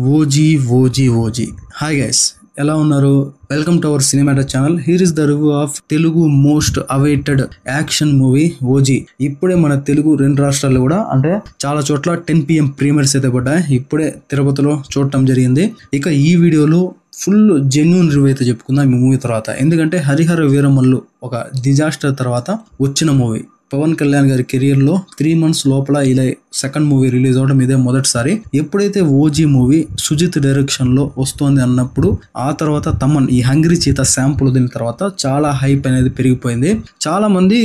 OG OG OG hi guys, ఎలా ఉన్నారు? Welcome to our cinematic channel. Here is the review of Telugu most awaited action movie OG. ఇప్పుడే మన తెలుగు రెండు రాష్ట్రాల్లో కూడా అంటే చాలా చోట్ల 10 PM ప్రీమియర్స్ అయితే పడ్డాయి. ఇప్పుడే తిరుపతిలో చూడటం జరిగింది. ఇక ఈ వీడియోలో ఫుల్ జెన్యూన్ రివ్యూ అయితే చెప్పుకుందాం ఈ మూవీ తర్వాత. ఎందుకంటే హరిహర వీరమల్లు ఒక డిజాస్టర్ తర్వాత వచ్చిన మూవీ. పవన్ కళ్యాణ్ గారి కెరియర్ లో 3 months లోపల ఇలా సెకండ్ మూవీ రిలీజ్ అవడం ఇదే మొదటిసారి. ఎప్పుడైతే ఓజీ మూవీ సుజిత్ డైరెక్షన్ లో వస్తోంది అన్నప్పుడు ఆ తర్వాత తమన్ ఈ హంగ్రీ చీత శాంపుల్ వదిలిన తర్వాత చాలా హైప్ అనేది పెరిగిపోయింది. చాలా మంది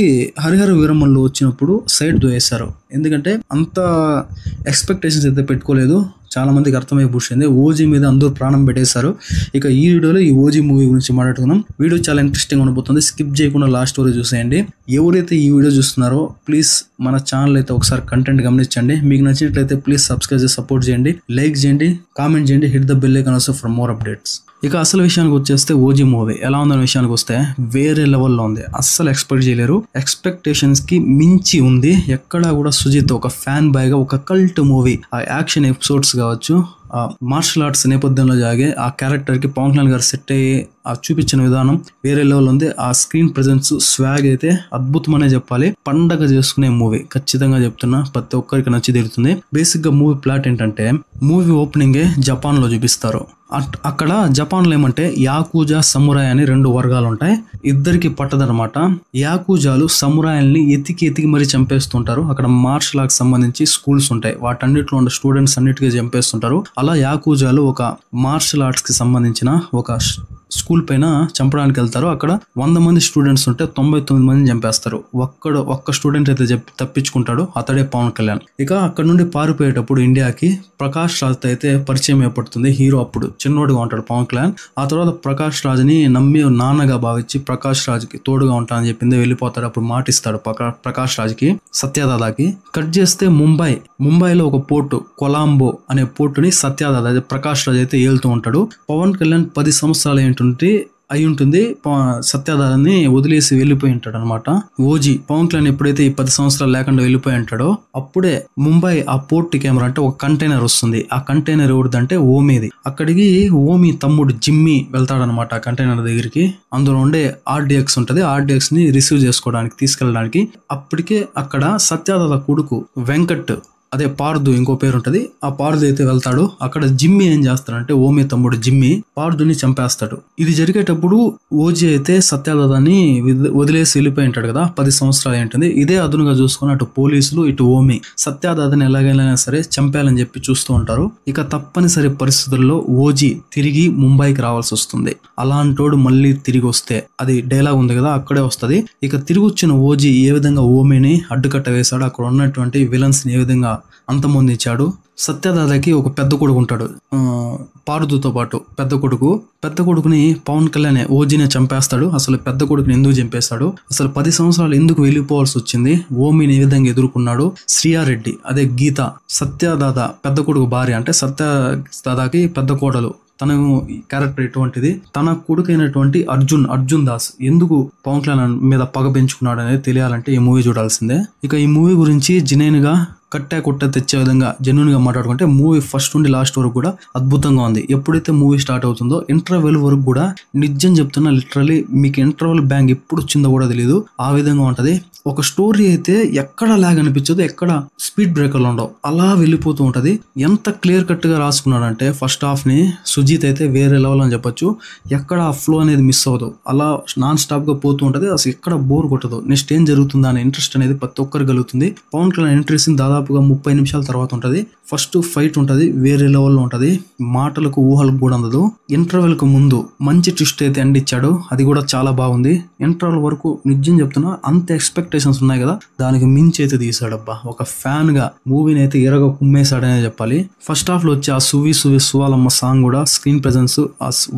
హరిహర వీరమల్లు వచ్చినప్పుడు సైడ్ వేశారు. ఎందుకంటే అంత ఎక్స్పెక్టేషన్స్ అయితే పెట్టుకోలేదు. చాలా మందికి అర్థమైపోయింది. ఓజీ మీద అందరూ ప్రాణం పెట్టేశారు. ఇక ఈ వీడియోలో ఈ ఓజీ మూవీ గురించి మాట్లాడుతున్నాం. వీడియో చాలా ఇంట్రెస్టింగ్ ఉండబోతుంది. స్కిప్ చేయకుండా లాస్ట్ వరకు చూసేయండి. ఎవరైతే ఈ వీడియో చూస్తున్నారో ప్లీజ్ మన ఛానల్ అయితే ఒకసారి కంటెంట్ గమనించండి. మీకు నచ్చినట్లయితే ప్లీజ్ సబ్స్క్రైబ్ చేసి సపోర్ట్ చేయండి, లైక్ చేయండి, కామెంట్ చేయండి, hit the bell icon also for more updates. ఇక అసలు విషయానికి వచ్చేస్తే ఓజీ మూవీ ఎలా ఉందనే విషయానికి వస్తే వేరే లెవెల్లో ఉంది. అస్సలు ఎక్స్పెక్ట్ చేయలేరు. ఎక్స్పెక్టేషన్స్ కి మించి ఉంది. ఎక్కడా కూడా సుజిత్ ఒక ఫ్యాన్ బాయ్ గా ఒక కల్ట్ మూవీ, ఆ యాక్షన్ ఎపిసోడ్స్ కావచ్చు, ఆ మార్షల్ ఆర్ట్స్ నేపథ్యంలో జాగే ఆ క్యారెక్టర్ కి పవన్ కళ్యాణ్ గారు సెట్ అయ్యి ఆ చూపించిన విధానం వేరే లెవెల్ ఉంది. ఆ స్క్రీన్ ప్రెజెన్స్ స్వాగ్ అయితే అద్భుతమనే చెప్పాలి. పండగ చేసుకునే మూవీ ఖచ్చితంగా చెప్తున్నా, ప్రతి ఒక్కరికి నచ్చి తీరుతుంది. బేసిక్ గా మూవీ ప్లాట్ ఏంటంటే మూవీ ఓపెనింగే జపాన్ లో చూపిస్తారు. అక్కడ జపాన్ లో ఏమంటే యాకూజా సమురాయ్ అని 2 వర్గాలు ఉంటాయి. ఇద్దరికి పట్టదనమాట. యాకూజాలు సమురాయల్ని ఎతికి మరీ చంపేస్తుంటారు. అక్కడ మార్షల్ ఆర్ట్స్ సంబంధించి స్కూల్స్ ఉంటాయి. వాటన్నిటిలో ఉన్న స్టూడెంట్స్ అన్నిటికీ చంపేస్తుంటారు. అలా యాకూజాలు ఒక మార్షల్ ఆర్ట్స్ కి సంబంధించిన ఒక స్కూల్ పైన చంపడానికి వెళ్తారు. అక్కడ 100 మంది స్టూడెంట్స్ ఉంటే 99 మందిని చంపేస్తారు. ఒక్క స్టూడెంట్ అయితే తప్పించుకుంటాడు. అతడే పవన్ కళ్యాణ్. ఇక అక్కడ నుండి పారిపోయేటప్పుడు ఇండియాకి ప్రకాష్ రాజ్ అయితే పరిచయం ఏర్పడుతుంది. హీరో అప్పుడు చిన్నోడుగా ఉంటాడు పవన్ కళ్యాణ్. ఆ తర్వాత ప్రకాష్ రాజ్ని నమ్మి నాన్నగా భావించి ప్రకాష్ రాజ్కి తోడుగా ఉంటానని చెప్పింది. వెళ్ళిపోతాడు. అప్పుడు మాటిస్తాడు ప్రకాష్ రాజ్కి, సత్యదాదాకి. కట్ చేస్తే ముంబైలో ఒక పోర్టు కొలంబో అనే పోర్టుని సత్యదాదా ప్రకాష్ రాజ్ అయితే ఏలుతూ ఉంటాడు. పవన్ కళ్యాణ్ 10 సంవత్సరాలు అయి ఉంటుంది సత్యదాదాన్ని వదిలేసి వెళ్ళిపోయి ఉంటాడు అనమాట. ఓజీ పవన్ కళ్యాణ్ ఎప్పుడైతే ఈ 10 సంవత్సరాలు లేకుండా వెళ్ళిపోయి ఉంటాడో అప్పుడే ముంబై ఆ పోర్ట్ కెమెరా అంటే ఒక కంటైనర్ వస్తుంది. ఆ కంటైనర్ ఎవరిదంటే ఓమీది. అక్కడికి ఓమీ తమ్ముడు జిమ్మీ వెళ్తాడనమాట ఆ కంటైనర్ దగ్గరికి. అందులో ఉండే RDX ఉంటది. RDX ని రిసీవ్ చేసుకోవడానికి తీసుకెళ్ళడానికి. అప్పటికే అక్కడ సత్యదాదా కొడుకు వెంకట్, అదే పార్దు ఇంకో పేరు ఉంటది, ఆ పార్దు అయితే వెళ్తాడు. అక్కడ జిమ్మీ ఏం చేస్తాడంటే ఓమీ తమ్ముడు జిమ్మీ పార్దుని చంపేస్తాడు. ఇది జరిగేటప్పుడు ఓజీ అయితే సత్యదాదాని వదిలేసి వెళ్ళిపోయి ఉంటాడు కదా. 10 సంవత్సరాలు ఏంటుంది. ఇదే అదునుగా చూసుకుని అటు పోలీసులు ఇటు ఓమీ సత్యదాదాని ఎలాగైనా సరే చంపేయాలని చెప్పి చూస్తూ ఉంటారు. ఇక తప్పనిసరి పరిస్థితుల్లో ఓజీ తిరిగి ముంబైకి రావాల్సి వస్తుంది. అలాంటోడు మళ్ళీ తిరిగి వస్తే, అది డైలాగ్ ఉంది కదా అక్కడే వస్తది. ఇక తిరిగి వచ్చిన ఓజీ ఏ విధంగా ఓమీని అడ్డుకట్ట వేశాడు, అక్కడ ఉన్నటువంటి విలన్స్ ని ఏ విధంగా అంతమొందించాడు. సత్యదాదాకి ఒక పెద్ద కొడుకు ఉంటాడు పార్దుతో పాటు. పెద్ద కొడుకుని పవన్ కళ్యాణ్ ఓజీనే చంపేస్తాడు. అసలు పెద్ద కొడుకుని ఎందుకు చంపేస్తాడు, అసలు 10 సంవత్సరాలు ఎందుకు వెళ్ళిపోవాల్సి వచ్చింది, ఓమీని ఏ విధంగా ఎదుర్కొన్నాడు. శ్రీయారెడ్డి అదే గీత సత్యదాదా పెద్ద కొడుకు భార్య, అంటే సత్యదాదాకి పెద్ద కోడలు. తన క్యారెక్టర్ ఎటువంటిది, తన కొడుకు అయినటువంటి అర్జున్ దాస్ ఎందుకు పవన్ కళ్యాణ్ మీద పగ పెంచుకున్నాడు అనేది తెలియాలంటే ఈ మూవీ చూడాల్సిందే. ఇక ఈ మూవీ గురించి జినైన్గా కొట్ట తెచ్చే విధంగా జెన్యూన్ గా మాట్లాడుకుంటే మూవీ ఫస్ట్ నుండి లాస్ట్ వరకు కూడా అద్భుతంగా ఉంది. ఎప్పుడైతే మూవీ స్టార్ట్ అవుతుందో ఇంటర్వెల్ వరకు కూడా నిజం చెప్తున్నా, లిటరలీ మీకు ఇంటర్వెల్ బ్యాంగ్ ఎప్పుడు వచ్చిందో కూడా తెలియదు. ఆ విధంగా ఉంటది. ఒక స్టోరీ అయితే ఎక్కడ లాగ్ అనిపించదు, ఎక్కడ స్పీడ్ బ్రేకర్లు ఉండవు, అలా వెళ్ళిపోతూ ఉంటది. ఎంత క్లియర్ కట్ గా రాసుకున్నాడంటే ఫస్ట్ హాఫ్ ని సుజిత్ అయితే వేరే లెవెల్ అని చెప్పొచ్చు. ఎక్కడ ఆ ఫ్లో అనేది మిస్ అవ్వదు, అలా నాన్ స్టాప్ గా పోతూ ఉంటది. అసలు ఎక్కడ బోర్ కొట్టదు. నెక్స్ట్ ఏం జరుగుతుందా అనే ఇంట్రెస్ట్ అనేది ప్రతి ఒక్కరు కలుగుతుంది. పవన్ కళ్యాణ్ ఎంట్రీస్ దాదాపుగా 30 నిమిషాల తర్వాత ఉంటది. ఫస్ట్ ఫైట్ ఉంటది, వేరే లెవెల్లో ఉంటది. మాటలకు ఊహలకు కూడా అందదు. ఇంటర్వెల్ కు ముందు మంచి ట్విస్ట్ అయితే అందించాడు, అది కూడా చాలా బాగుంది. ఇంటర్వెల్ వరకు నిజం చెప్తున్నా అంత ఎక్స్పెక్టేషన్స్ ఉన్నాయి కదా, దానికి మించి అయితే తీసాడబ్బా. ఒక ఫ్యాన్ గా మూవీని అయితే ఎరగ కుమ్మేశాడనే చెప్పాలి. ఫస్ట్ హాఫ్ లో వచ్చి ఆ సువి సువాలమ్మ సాంగ్ కూడా స్క్రీన్ ప్రెజెన్స్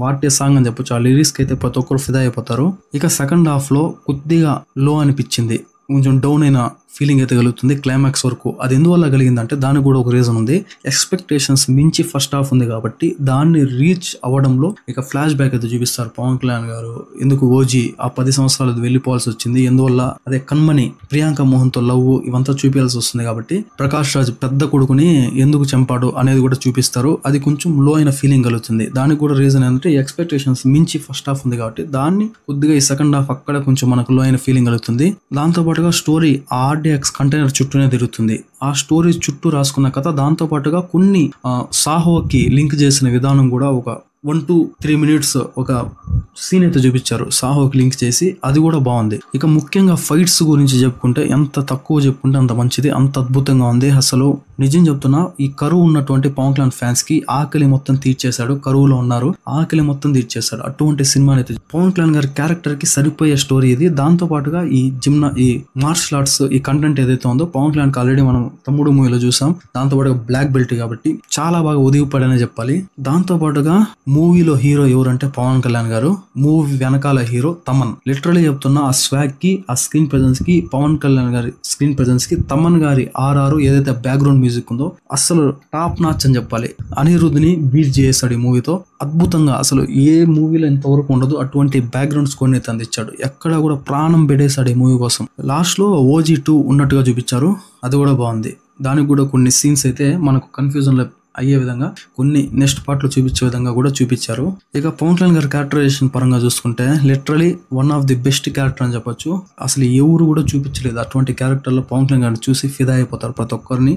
వాటే సాంగ్ అని చెప్పొచ్చు. ఆ లిరిక్స్ కి అయితే ప్రతి ఒక్కరు ఫిదా అయిపోతారు. ఇక సెకండ్ హాఫ్ లో కొద్దిగా లో అనిపించింది, కొంచెం డౌన్ అయిన ఫీలింగ్ అయితే కలుగుతుంది క్లైమాక్స్ వరకు. అది ఎందువల్ల కలిగిందంటే దానికి కూడా ఒక రీజన్ ఉంది. ఎక్స్పెక్టేషన్స్ మించి ఫస్ట్ హాఫ్ ఉంది కాబట్టి దాన్ని రీచ్ అవ్వడంలో ఇక ఫ్లాష్ బ్యాక్ అయితే చూపిస్తారు పవన్ కళ్యాణ్ గారు. ఎందుకు ఓజీ ఆ 10 సంవత్సరాలు వెళ్ళిపోవాల్సి వచ్చింది, ఎందువల్ల అదే కన్మని ప్రియాంక మోహన్ తో లవ్ ఇవంతా చూపించాల్సి వస్తుంది కాబట్టి ప్రకాష్ రాజ్ పెద్ద కొడుకుని ఎందుకు చంపాడు అనేది కూడా చూపిస్తారు. అది కొంచెం లో అయిన ఫీలింగ్ కలుగుతుంది. దానికి కూడా రీజన్ ఏంటంటే ఎక్స్పెక్టేషన్స్ మించి ఫస్ట్ హాఫ్ ఉంది కాబట్టి దాన్ని కొద్దిగా ఈ సెకండ్ హాఫ్ అక్కడ కొంచెం మనకు లో అయిన ఫీలింగ్ కలుగుతుంది. దాంతో పాటుగా స్టోరీ RDX కంటైనర్ చుట్టూనే తిరుగుతుంది. ఆ స్టోరీ చుట్టూ రాసుకున్న కథ, దాంతో పాటుగా కొన్ని సాహోకి లింక్ చేసిన విధానం కూడా ఒక 1 to 3 minutes ఒక సీన్ అయితే చూపించారు సాహోకి లింక్ చేసి, అది కూడా బాగుంది. ఇక ముఖ్యంగా ఫైట్స్ గురించి చెప్పుకుంటే ఎంత తక్కువ చెప్పుకుంటే అంత మంచిది, అంత అద్భుతంగా ఉంది. అసలు నిజం చెప్తున్నా, ఈ కరువు ఉన్నటువంటి పవన్ కళ్యాణ్ ఫ్యాన్స్ కి ఆకలి మొత్తం తీర్చేశాడు. కరువులో ఉన్నారు, ఆకలి మొత్తం తీర్చేశాడు. అటువంటి సినిమా అయితే పవన్ కళ్యాణ్ గారి క్యారెక్టర్ కి సరిపోయే స్టోరీ ఇది. దాంతో పాటుగా ఈ మార్షల్ ఆర్ట్స్ ఈ కంటెంట్ ఏదైతే ఉందో పవన్ కళ్యాణ్ కి ఆల్రెడీ మనం తమ్ముడు మూవీలో చూసాం. దాంతో పాటుగా బ్లాక్ బెల్ట్ కాబట్టి చాలా బాగా ఉదయపడనే చెప్పాలి. దాంతో పాటుగా మూవీలో హీరో ఎవరంటే పవన్ కళ్యాణ్ గారు, మూవీ వెనకాల హీరో తమన్. లిటరలీ చెప్తున్నా, ఆ స్వాగ్ కి, ఆ స్క్రీన్ ప్రెజెన్స్ కి, పవన్ కళ్యాణ్ గారి స్క్రీన్ ప్రెజెన్స్ కి తమన్ గారి RR ఏదైతే బ్యాక్గ్రౌండ్ మ్యూజిక్ ఉందో అసలు టాప్ నాచ్ అని చెప్పాలి. అనిరుద్ని బీట్ చేసాడు ఈ మూవీతో అద్భుతంగా. అసలు ఏ మూవీలో ఇంతవరకు ఉండదు అటువంటి బ్యాక్గ్రౌండ్ స్కోర్ అయితే అందించాడు. ఎక్కడ కూడా ప్రాణం పెట్టేశాడు ఈ మూవీ కోసం. లాస్ట్ లో OG2 ఉన్నట్టుగా చూపించారు, అది కూడా బాగుంది. దానికి కూడా కొన్ని సీన్స్ అయితే మనకు కన్ఫ్యూజన్ లో అయ్యే విధంగా కొన్ని నెక్స్ట్ పార్ట్ లో చూపించే విధంగా కూడా చూపించారు. ఇక పవన్ కళ్యాణ్ గారి క్యారెక్టరైజేషన్ పరంగా చూసుకుంటే literally one of the best character అని చెప్పొచ్చు. అసలు ఎవరు కూడా చూపించలేదు అటువంటి క్యారెక్టర్ లో. పవన్ కళ్యాణ్ గారిని చూసి ఫిదా అయిపోతారు ప్రతి ఒక్కరిని.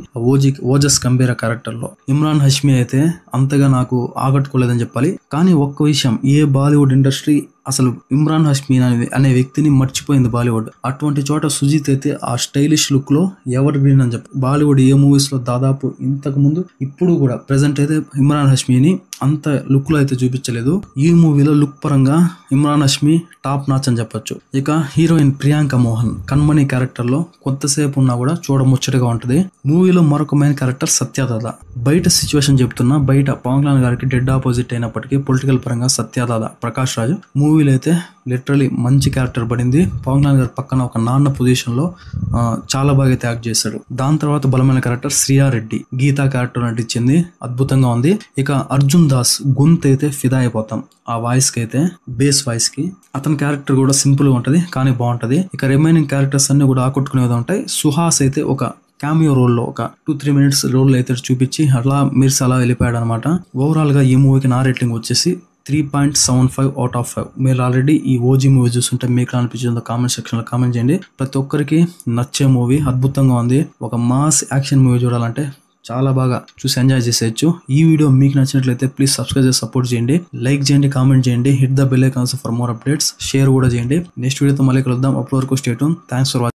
ఓజస్ గంభీర క్యారెక్టర్ లో ఇమ్రాన్ హష్మీ అయితే అంతగా నాకు ఆకట్టుకోలేదని చెప్పాలి. కానీ ఒక్క విషయం, ఏ బాలీవుడ్ ఇండస్ట్రీ అసలు ఇమ్రాన్ హష్మీ అనే వ్యక్తిని మర్చిపోయింది బాలీవుడ్. అటువంటి చోట సుజిత్ అయితే ఆ స్టైలిష్ లుక్ లో ఎవర్ గ్రీన్ అని చెప్పి బాలీవుడ్ ఏ మూవీస్ లో దాదాపు ఇంతకు ముందు ఇప్పుడు కూడా ప్రెసెంట్ అయితే ఇమ్రాన్ హష్మీని అంత లుక్ లో అయితే చూపించలేదు. ఈ మూవీలో లుక్ పరంగా ఇమ్రాన్ హష్మీ టాప్ నాచ్ అని చెప్పొచ్చు. ఇక హీరోయిన్ ప్రియాంక మోహన్ కన్మని క్యారెక్టర్ లో కొంతసేపు ఉన్నా కూడా చూడముచ్చటగా ఉంటది. మూవీలో మరొక మెయిన్ క్యారెక్టర్ సత్యదాద. బయట సిచ్యువేషన్ చెప్తున్నా, బయట పవన్ కళ్యాణ్ గారికి డెడ్ ఆపోజిట్ అయినప్పటికీ పొలిటికల్ పరంగా సత్యదాద ప్రకాష్ రాజ్ మూవీలో అయితే లిటరలీ మంచి క్యారెక్టర్ పడింది. పవన్ కళ్యాణ్ గారి పక్కన ఒక నాన్న పొజిషన్ లో చాలా బాగా అయితే యాక్ట్ చేశాడు. దాని తర్వాత బలమైన క్యారెక్టర్ శ్రీయారెడ్డి గీతా క్యారెక్టర్ నటించింది, అద్భుతంగా ఉంది. ఇక అర్జున్ దాస్ గొంతు అయితే ఫిదా అయిపోతాం ఆ వాయిస్ కి అయితే, బేస్ వాయిస్ కి. అతని క్యారెక్టర్ కూడా సింపుల్ గా ఉంటది కానీ బాగుంటది. ఇక రిమైనింగ్ క్యారెక్టర్స్ అన్ని కూడా ఆకట్టుకునే విధంగా ఉంటాయి. సుహాస్ అయితే ఒక క్యామియో రోల్లో ఒక 2-3 minutes రోల్ అయితే చూపించి అలా మిర్స్ అలా వెళ్ళిపోయాడు అనమాట. ఓవరాల్ గా ఈ మూవీకి నా రేటింగ్ వచ్చేసి 3.75 out of 5. మీరు ఆల్రెడీ ఈ ఓజీ మూవీ చూస్తుంటే మీకు అనిపించిందో కామెంట్ సెక్షన్ లో కామెంట్ చేయండి. ప్రతి ఒక్కరికి నచ్చే మూవీ, అద్భుతంగా ఉంది. ఒక మాస్ యాక్షన్ మూవీ చూడాలంటే చాలా బాగా చూసి ఎంజాయ్ చేసేయచ్చు. ఈ వీడియో మీకు నచ్చినట్లయితే ప్లీజ్ సబ్స్క్రైబ్ చేసి సపోర్ట్ చేయండి, లైక్ చేయండి, కామెంట్ చేయండి, hit the bell icon for more updates, share కూడా చేయండి. నెక్స్ట్ వీడియోతో మళ్ళీ కలుద్దాం. అప్పటి వరకు stay tune. Thanks for watching.